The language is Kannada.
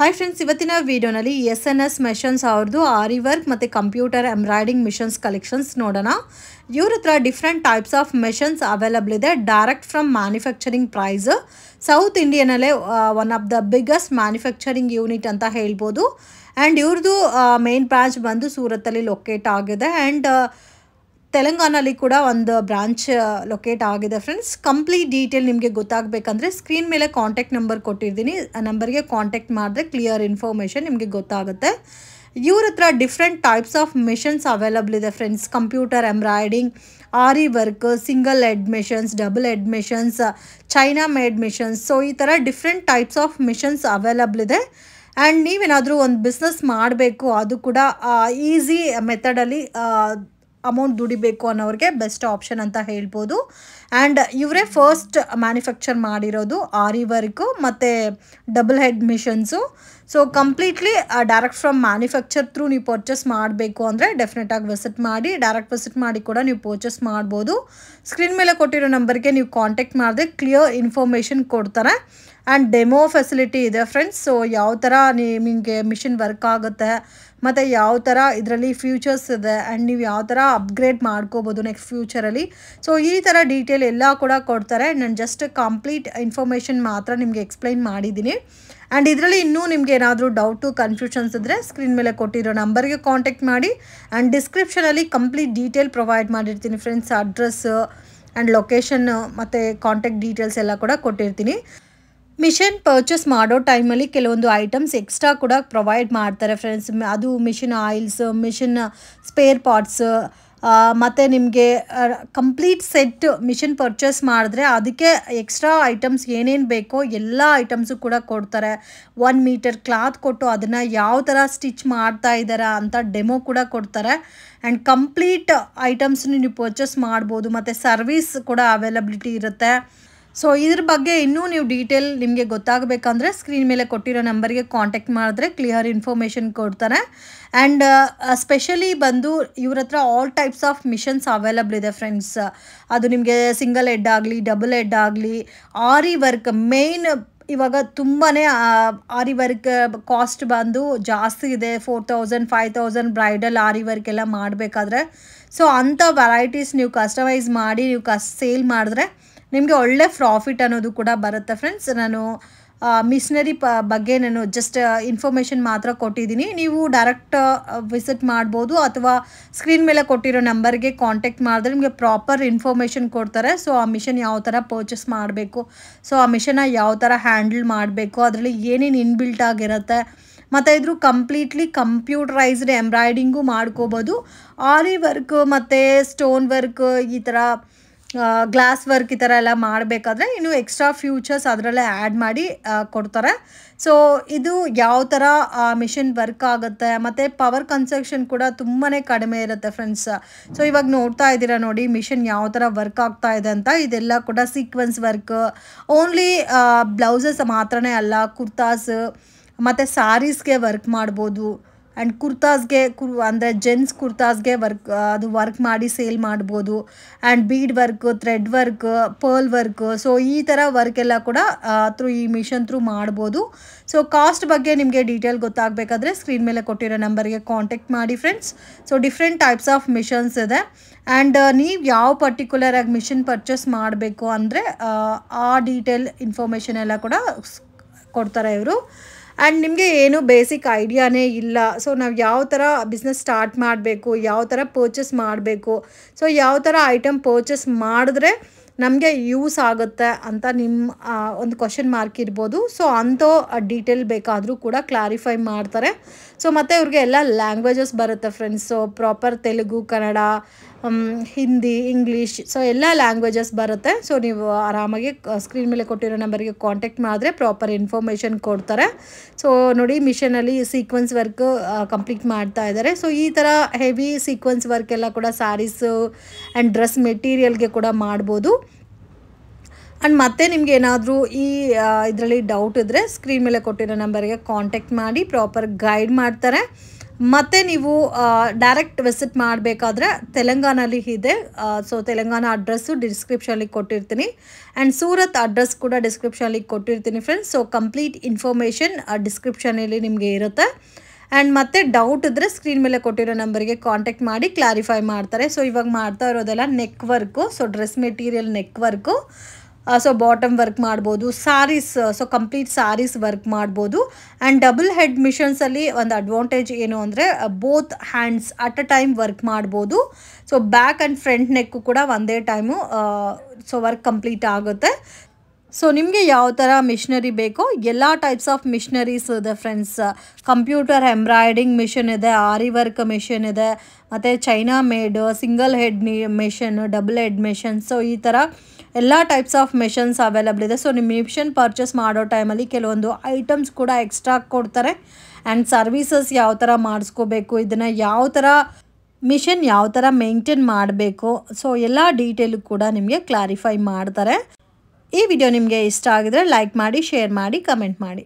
ಹಾಯ್ ಫ್ರೆಂಡ್ಸ್, ಇವತ್ತಿನ ವಿಡಿಯೋನಲ್ಲಿ SNS ಮಿಷನ್ಸ್ ಅವ್ರದ್ದು ಆರಿ ವರ್ಕ್ ಮತ್ತು ಕಂಪ್ಯೂಟರ್ ಎಂಬ್ರಾಯ್ಡಿಂಗ್ ಮಿಷನ್ಸ್ ಕಲೆಕ್ಷನ್ಸ್ ನೋಡೋಣ. ಇವ್ರ ಹತ್ರ different types of machines available ಇದೆ. Direct from manufacturing price South ಇಂಡಿಯಾನಲ್ಲೇ one of the biggest manufacturing unit ಅಂತ ಹೇಳ್ಬೋದು. ಆ್ಯಂಡ್ ಇವ್ರದ್ದು ಮೇನ್ ಬ್ರಾಂಚ್ ಬಂದು ಸೂರತ್ತಲ್ಲಿ ಲೊಕೇಟ್ ಆಗಿದೆ. ಆ್ಯಂಡ್ ತೆಲಂಗಾಣಲ್ಲಿ ಕೂಡ ಒಂದು ಬ್ರಾಂಚ್ ಲೊಕೇಟ್ ಆಗಿದೆ. ಫ್ರೆಂಡ್ಸ್, ಕಂಪ್ಲೀಟ್ ಡೀಟೇಲ್ ನಿಮಗೆ ಗೊತ್ತಾಗಬೇಕಂದ್ರೆ ಸ್ಕ್ರೀನ್ ಮೇಲೆ ಕಾಂಟ್ಯಾಕ್ಟ್ ನಂಬರ್ ಕೊಟ್ಟಿರ್ತೀನಿ. ಆ ನಂಬರ್ಗೆ ಕಾಂಟ್ಯಾಕ್ಟ್ ಮಾಡಿದ್ರೆ ಕ್ಲಿಯರ್ ಇನ್ಫಾರ್ಮೇಷನ್ ನಿಮಗೆ ಗೊತ್ತಾಗುತ್ತೆ. ಇವ್ರ ಹತ್ರ different types of machines available ಇದೆ friends. Computer embroidering, aari work, single head machines, double head machines, China made machines. So ಈ ಥರ different types of machines available ಇದೆ. ಆ್ಯಂಡ್ ನೀವೇನಾದರೂ ಒಂದು ಬಿಸ್ನೆಸ್ ಮಾಡಬೇಕು, ಅದು ಕೂಡ ಈಸಿ ಮೆಥಡಲ್ಲಿ ಅಮೌಂಟ್ ದುಡಿಬೇಕು ಅನ್ನೋರಿಗೆ ಬೆಸ್ಟ್ ಆಪ್ಷನ್ ಅಂತ ಹೇಳ್ಬೋದು. ಆ್ಯಂಡ್ ಇವರೇ ಫಸ್ಟ್ ಮ್ಯಾನುಫ್ಯಾಕ್ಚರ್ ಮಾಡಿರೋದು ಆರಿ ವರ್ಕು ಮತ್ತು double head missions. So completely direct from manufacture through ನೀವು ಪರ್ಚೇಸ್ ಮಾಡಬೇಕು ಅಂದರೆ ಡೆಫಿನೆಟಾಗಿ ವಿಸಿಟ್ ಮಾಡಿ, ಡೈರೆಕ್ಟ್ ವಿಸಿಟ್ ಮಾಡಿ ಕೂಡ ನೀವು ಪರ್ಚೇಸ್ ಮಾಡ್ಬೋದು. ಸ್ಕ್ರೀನ್ ಮೇಲೆ ಕೊಟ್ಟಿರೋ ನಂಬರ್ಗೆ ನೀವು ಕಾಂಟ್ಯಾಕ್ಟ್ ಮಾಡಿದ್ರೆ ಕ್ಲಿಯರ್ ಇನ್ಫಾರ್ಮೇಷನ್ ಕೊಡ್ತಾರೆ. ಆ್ಯಂಡ್ ಡೆಮೋ ಫೆಸಿಲಿಟಿ ಇದೆ ಫ್ರೆಂಡ್ಸ್. ಸೊ ಯಾವ ಥರ ನಿಮಗೆ ಮಿಷಿನ್ ವರ್ಕ್ ಆಗುತ್ತೆ ಮತ್ತು ಯಾವ ಥರ ಇದರಲ್ಲಿ ಫ್ಯೂಚರ್ಸ್ ಇದೆ ಆ್ಯಂಡ್ ನೀವು ಯಾವ ಥರ ಅಪ್ಗ್ರೇಡ್ ಮಾಡ್ಕೋಬೋದು ನೆಕ್ಸ್ಟ್ ಫ್ಯೂಚರಲ್ಲಿ. ಸೊ ಈ ಥರ ಡೀಟೇಲ್ ಎಲ್ಲ ಕೂಡ ಕೊಡ್ತಾರೆ. ನಾನು ಜಸ್ಟ್ ಕಂಪ್ಲೀಟ್ ಇನ್ಫಾರ್ಮೇಷನ್ ಮಾತ್ರ ನಿಮಗೆ ಎಕ್ಸ್ಪ್ಲೈನ್ ಮಾಡಿದ್ದೀನಿ. ಆ್ಯಂಡ್ ಇದರಲ್ಲಿ ಇನ್ನೂ ನಿಮಗೆ ಏನಾದರೂ ಡೌಟು ಕನ್ಫ್ಯೂಷನ್ಸ್ ಇದ್ದರೆ ಸ್ಕ್ರೀನ್ ಮೇಲೆ ಕೊಟ್ಟಿರೋ ನಂಬರ್ಗೆ ಕಾಂಟ್ಯಾಕ್ಟ್ ಮಾಡಿ. ಆ್ಯಂಡ್ ಡಿಸ್ಕ್ರಿಪ್ಷನಲ್ಲಿ ಕಂಪ್ಲೀಟ್ ಡೀಟೇಲ್ ಪ್ರೊವೈಡ್ ಮಾಡಿರ್ತೀನಿ ಫ್ರೆಂಡ್ಸ್. ಅಡ್ರೆಸ್ ಆ್ಯಂಡ್ ಲೊಕೇಶನ್ ಮತ್ತು ಕಾಂಟ್ಯಾಕ್ಟ್ ಡೀಟೇಲ್ಸ್ ಎಲ್ಲ ಕೂಡ ಕೊಟ್ಟಿರ್ತೀನಿ. ಮಿಷನ್ ಪರ್ಚೇಸ್ ಮಾಡೋ ಟೈಮಲ್ಲಿ ಕೆಲವೊಂದು ಐಟಮ್ಸ್ ಎಕ್ಸ್ಟ್ರಾ ಕೂಡ ಪ್ರೊವೈಡ್ ಮಾಡ್ತಾರೆ ಫ್ರೆಂಡ್ಸ್. ಅದು machine oils, machine spare parts ಮತ್ತು ನಿಮಗೆ ಕಂಪ್ಲೀಟ್ ಸೆಟ್ ಮಿಷಿನ್ ಪರ್ಚೇಸ್ ಮಾಡಿದ್ರೆ ಅದಕ್ಕೆ ಎಕ್ಸ್ಟ್ರಾ ಐಟಮ್ಸ್ ಏನೇನು ಬೇಕೋ ಎಲ್ಲ ಐಟಮ್ಸು ಕೂಡ ಕೊಡ್ತಾರೆ. 1 ಮೀಟರ್ ಕ್ಲಾತ್ ಕೊಟ್ಟು ಅದನ್ನು ಯಾವ ಥರ ಸ್ಟಿಚ್ ಮಾಡ್ತಾ ಇದ್ದಾರೆ ಅಂತ ಡೆಮೋ ಕೂಡ ಕೊಡ್ತಾರೆ. ಆ್ಯಂಡ್ ಕಂಪ್ಲೀಟ್ ಐಟಮ್ಸ್ನ ನೀವು ಪರ್ಚೇಸ್ ಮಾಡ್ಬೋದು ಮತ್ತು ಸರ್ವಿಸ್ ಕೂಡ ಅವೈಲಬಿಲಿಟಿ ಇರುತ್ತೆ. ಸೊ ಇದ್ರ ಬಗ್ಗೆ ಇನ್ನೂ ನೀವು ಡೀಟೇಲ್ ನಿಮಗೆ ಗೊತ್ತಾಗಬೇಕಂದ್ರೆ ಸ್ಕ್ರೀನ್ ಮೇಲೆ ಕೊಟ್ಟಿರೋ ನಂಬರ್ಗೆ ಕಾಂಟ್ಯಾಕ್ಟ್ ಮಾಡಿದ್ರೆ ಕ್ಲಿಯರ್ ಇನ್ಫಾರ್ಮೇಷನ್ ಕೊಡ್ತಾರೆ. ಆ್ಯಂಡ್ ಸ್ಪೆಷಲಿ ಬಂದು ಇವ್ರ ಹತ್ರ all types of machines available ಇದೆ ಫ್ರೆಂಡ್ಸ್. ಅದು ನಿಮಗೆ ಸಿಂಗಲ್ ಹೆಡ್ ಆಗಲಿ, ಡಬಲ್ ಹೆಡ್ ಆಗಲಿ, ಆರಿ ವರ್ಕ್ ಮೇನ್ ಇವಾಗ ತುಂಬಾ ಆರಿ ವರ್ಕ್ ಕಾಸ್ಟ್ ಬಂದು ಜಾಸ್ತಿ ಇದೆ. 4000 5000 ಬ್ರೈಡಲ್ ಆರಿ ವರ್ಕ್ ಎಲ್ಲ ಮಾಡಬೇಕಾದ್ರೆ. ಸೊ ಅಂಥ ವೆರೈಟೀಸ್ ನೀವು ಕಸ್ಟಮೈಸ್ ಮಾಡಿ ನೀವು ಸೇಲ್ ಮಾಡಿದ್ರೆ ನಿಮಗೆ ಒಳ್ಳೆ ಪ್ರಾಫಿಟ್ ಅನ್ನೋದು ಕೂಡ ಬರುತ್ತೆ ಫ್ರೆಂಡ್ಸ್. ನಾನು ಮಿಷನರಿ ಬಗ್ಗೆ ನಾನು ಜಸ್ಟ್ ಇನ್ಫಾರ್ಮೇಷನ್ ಮಾತ್ರ ಕೊಟ್ಟಿದ್ದೀನಿ. ನೀವು ಡೈರೆಕ್ಟ್ ವಿಸಿಟ್ ಮಾಡ್ಬೋದು ಅಥವಾ ಸ್ಕ್ರೀನ್ ಮೇಲೆ ಕೊಟ್ಟಿರೋ ನಂಬರ್ಗೆ ಕಾಂಟ್ಯಾಕ್ಟ್ ಮಾಡಿದ್ರೆ ನಿಮಗೆ ಪ್ರಾಪರ್ ಇನ್ಫಾರ್ಮೇಷನ್ ಕೊಡ್ತಾರೆ. ಸೊ ಆ ಮಿಷನ್ ಯಾವ ಥರ ಪರ್ಚೇಸ್ ಮಾಡಬೇಕು, ಸೊ ಆ ಮಿಷನ್ನ ಯಾವ ಥರ ಹ್ಯಾಂಡಲ್ ಮಾಡಬೇಕು, ಅದರಲ್ಲಿ ಏನೇನು ಇನ್ಬಿಲ್ಟ್ ಆಗಿರುತ್ತೆ ಮತ್ತು ಇದ್ರ ಕಂಪ್ಲೀಟ್ಲಿ ಕಂಪ್ಯೂಟರೈಸ್ಡ್ ಎಂಬ್ರಾಯ್ಡಿಂಗು ಮಾಡ್ಕೋಬೋದು. ಆರಿ ವರ್ಕ್ ಮತ್ತು ಸ್ಟೋನ್ ವರ್ಕ್, ಈ ಥರ ಗ್ಲಾಸ್ ವರ್ಕ್ ಈ ಥರ ಎಲ್ಲ ಮಾಡಬೇಕಾದ್ರೆ ಇನ್ನು ಎಕ್ಸ್ಟ್ರಾ ಫ್ಯೂಚರ್ಸ್ ಅದರಲ್ಲೇ ಆ್ಯಡ್ ಮಾಡಿ ಕೊಡ್ತಾರೆ. ಸೊ ಇದು ಯಾವ ಥರ ಮಿಷಿನ್ ವರ್ಕ್ ಆಗುತ್ತೆ ಮತ್ತು ಪವರ್ ಕನ್ಸಂಪ್ಷನ್ ಕೂಡ ತುಂಬಾ ಕಡಿಮೆ ಇರುತ್ತೆ ಫ್ರೆಂಡ್ಸ್. ಸೊ ಇವಾಗ ನೋಡ್ತಾ ಇದ್ದೀರಾ ನೋಡಿ ಮಿಷಿನ್ ಯಾವ ಥರ ವರ್ಕ್ ಆಗ್ತಾ ಇದೆ ಅಂತ. ಇದೆಲ್ಲ ಕೂಡ ಸೀಕ್ವೆನ್ಸ್ ವರ್ಕ್. ಓನ್ಲಿ ಬ್ಲೌಸಸ್ ಮಾತ್ರನೇ ಅಲ್ಲ, ಕುರ್ತಾಸ್ ಮತ್ತು ಸ್ಯಾರೀಸ್ಗೆ ವರ್ಕ್ ಮಾಡ್ಬೋದು. ಆ್ಯಂಡ್ ಕುರ್ತಾಸ್ಗೆ ಅಂದರೆ ಜೆಂಟ್ಸ್ ಕುರ್ತಾಸ್ಗೆ ವರ್ಕ್ ಮಾಡಿ ಸೇಲ್ ಮಾಡ್ಬೋದು. And bead work, thread work, pearl work, so ಈ ಥರ ವರ್ಕ್ ಎಲ್ಲ ಕೂಡ ಈ ಮಿಷನ್ ಥ್ರೂ ಮಾಡ್ಬೋದು. ಸೊ ಕಾಸ್ಟ್ ಬಗ್ಗೆ ನಿಮಗೆ ಡೀಟೇಲ್ ಗೊತ್ತಾಗಬೇಕಾದ್ರೆ ಸ್ಕ್ರೀನ್ ಮೇಲೆ ಕೊಟ್ಟಿರೋ ನಂಬರ್ಗೆ ಕಾಂಟ್ಯಾಕ್ಟ್ ಮಾಡಿ friends. So different types of machines ಇದೆ. ಆ್ಯಂಡ್ ನೀವು ಯಾವ ಪರ್ಟಿಕ್ಯುಲರಾಗಿ ಮಿಷಿನ್ ಪರ್ಚೇಸ್ ಮಾಡಬೇಕು ಅಂದರೆ ಆ ಡೀಟೇಲ್ ಇನ್ಫಾರ್ಮೇಷನ್ ಎಲ್ಲ ಕೂಡ ಕೊಡ್ತಾರೆ ಇವರು. ಆ್ಯಂಡ್ ನಿಮಗೆ ಏನು ಬೇಸಿಕ್ ಐಡಿಯಾನೇ ಇಲ್ಲ, ಸೊ ನಾವು ಯಾವ ಥರ ಬಿಸ್ನೆಸ್ ಸ್ಟಾರ್ಟ್ ಮಾಡಬೇಕು, ಯಾವ ಥರ ಪರ್ಚೇಸ್ ಮಾಡಬೇಕು, ಸೊ ಯಾವ ಥರ ಐಟಮ್ ಪರ್ಚೇಸ್ ಮಾಡಿದ್ರೆ ನಮಗೆ ಯೂಸ್ ಆಗುತ್ತೆ ಅಂತ ನಿಮ್ಮ ಒಂದು ಕ್ವಶನ್ ಮಾರ್ಕ್ ಇರ್ಬೋದು. ಸೊ ಅಂಥ ಡೀಟೇಲ್ ಬೇಕಾದರೂ ಕೂಡ ಕ್ಲಾರಿಫೈ ಮಾಡ್ತಾರೆ. ಸೊ ಮತ್ತು ಇವ್ರಿಗೆ ಎಲ್ಲ ಲ್ಯಾಂಗ್ವೇಜಸ್ ಬರುತ್ತೆ friends. So proper Telugu, Kannada, Hindi, English, so ಎಲ್ಲ ಲ್ಯಾಂಗ್ವೇಜಸ್ ಬರುತ್ತೆ. ಸೊ ನೀವು ಆರಾಮಾಗಿ ಸ್ಕ್ರೀನ್ ಮೇಲೆ ಕೊಟ್ಟಿರೋ ನಂಬರ್ಗೆ ಕಾಂಟ್ಯಾಕ್ಟ್ ಮಾಡಿದ್ರೆ ಪ್ರಾಪರ್ ಇನ್ಫಾರ್ಮೇಷನ್ ಕೊಡ್ತಾರೆ. ಸೊ ನೋಡಿ ಮಿಷನಲ್ಲಿ ಸೀಕ್ವೆನ್ಸ್ ವರ್ಕ್ ಕಂಪ್ಲೀಟ್ ಮಾಡ್ತಾ ಇದ್ದಾರೆ. ಸೊ ಈ ಥರ ಹೆವಿ ಸೀಕ್ವೆನ್ಸ್ ವರ್ಕ್ ಎಲ್ಲ ಕೂಡ ಸ್ಯಾರೀಸು ಆ್ಯಂಡ್ ಡ್ರೆಸ್ ಮೆಟೀರಿಯಲ್ಗೆ ಕೂಡ ಮಾಡ್ಬೋದು. ಆ್ಯಂಡ್ ಮತ್ತೆ ನಿಮ್ಗೆ ಏನಾದರೂ ಈ ಇದರಲ್ಲಿ ಡೌಟ್ ಇದ್ದರೆ ಸ್ಕ್ರೀನ್ ಮೇಲೆ ಕೊಟ್ಟಿರೋ ನಂಬರ್ಗೆ ಕಾಂಟ್ಯಾಕ್ಟ್ ಮಾಡಿ ಪ್ರಾಪರ್ ಗೈಡ್ ಮಾಡ್ತಾರೆ. ಮತ್ತು ನೀವು ಡೈರೆಕ್ಟ್ ವಿಸಿಟ್ ಮಾಡಬೇಕಾದ್ರೆ ತೆಲಂಗಾಣಲ್ಲಿ ಇದೆ. ಸೊ ತೆಲಂಗಾಣ ಅಡ್ರೆಸ್ಸು ಡಿಸ್ಕ್ರಿಪ್ಷನಲ್ಲಿ ಕೊಟ್ಟಿರ್ತೀನಿ ಆ್ಯಂಡ್ ಸೂರತ್ ಅಡ್ರೆಸ್ ಕೂಡ ಡಿಸ್ಕ್ರಿಪ್ಷನಲ್ಲಿ ಕೊಟ್ಟಿರ್ತೀನಿ ಫ್ರೆಂಡ್ಸ್. ಸೊ ಕಂಪ್ಲೀಟ್ ಇನ್ಫಾರ್ಮೇಷನ್ ಡಿಸ್ಕ್ರಿಪ್ಷನಲ್ಲಿ ನಿಮಗೆ ಇರುತ್ತೆ. ಆ್ಯಂಡ್ ಮತ್ತೆ ಡೌಟ್ ಇದ್ದರೆ ಸ್ಕ್ರೀನ್ ಮೇಲೆ ಕೊಟ್ಟಿರೋ ನಂಬರಿಗೆ ಕಾಂಟ್ಯಾಕ್ಟ್ ಮಾಡಿ ಕ್ಲಾರಿಫೈ ಮಾಡ್ತಾರೆ. ಸೊ ಇವಾಗ ಮಾಡ್ತಾ ಇರೋದೆಲ್ಲ neck work, so dress material neck work, so bottom work ಮಾಡ್ಬೋದು, sarees, so complete sarees work ಮಾಡ್ಬೋದು. ಆ್ಯಂಡ್ ಡಬಲ್ ಹೆಡ್ ಮಿಷನ್ಸಲ್ಲಿ ಒಂದು ಅಡ್ವಾಂಟೇಜ್ ಏನು ಅಂದರೆ both hands at a time work ಮಾಡ್ಬೋದು. So back and front neck ಕೂಡ ಒಂದೇ ಟೈಮು ಸೊ ವರ್ಕ್ ಕಂಪ್ಲೀಟ್ ಆಗುತ್ತೆ. ಸೊ ನಿಮಗೆ ಯಾವ ಥರ ಮಿಷನರಿ ಬೇಕೋ ಎಲ್ಲ ಟೈಪ್ಸ್ ಆಫ್ ಮಿಷನರೀಸ್ ಇದೆ ಫ್ರೆಂಡ್ಸ್. ಕಂಪ್ಯೂಟರ್ ಎಂಬ್ರಾಯ್ಡಿಂಗ್ ಮಿಷನ್ ಇದೆ, ಆರಿ ವರ್ಕ್ ಮಿಷನ್ ಇದೆ, ಮತ್ತು China made, single head machine, double head machine, so ಈ ಥರ ಎಲ್ಲ ಟೈಪ್ಸ್ ಆಫ್ ಮಿಷನ್ಸ್ ಅವೈಲಬಲ್ ಇದೆ. ಸೊ ನಿಮ್ಮ ಮಿಷನ್ ಪರ್ಚೇಸ್ ಮಾಡೋ ಟೈಮಲ್ಲಿ ಕೆಲವೊಂದು ಐಟಮ್ಸ್ ಕೂಡ ಎಕ್ಸ್ಟ್ರಾ ಕೊಡ್ತಾರೆ. ಆ್ಯಂಡ್ ಸರ್ವೀಸಸ್ ಯಾವ ಥರ ಮಾಡಿಸ್ಕೋಬೇಕು, ಇದನ್ನು ಯಾವ ಥರ ಮಿಷನ್ ಯಾವ ಥರ ಮೇಂಟೈನ್ ಮಾಡಬೇಕು, ಸೊ ಎಲ್ಲ ಡೀಟೇಲು ಕೂಡ ನಿಮಗೆ ಕ್ಲಾರಿಫೈ ಮಾಡ್ತಾರೆ. ಈ ವಿಡಿಯೋ ನಿಮಗೆ ಇಷ್ಟ ಆಗಿದ್ರೆ ಲೈಕ್ ಮಾಡಿ, ಶೇರ್ ಮಾಡಿ, ಕಮೆಂಟ್ ಮಾಡಿ.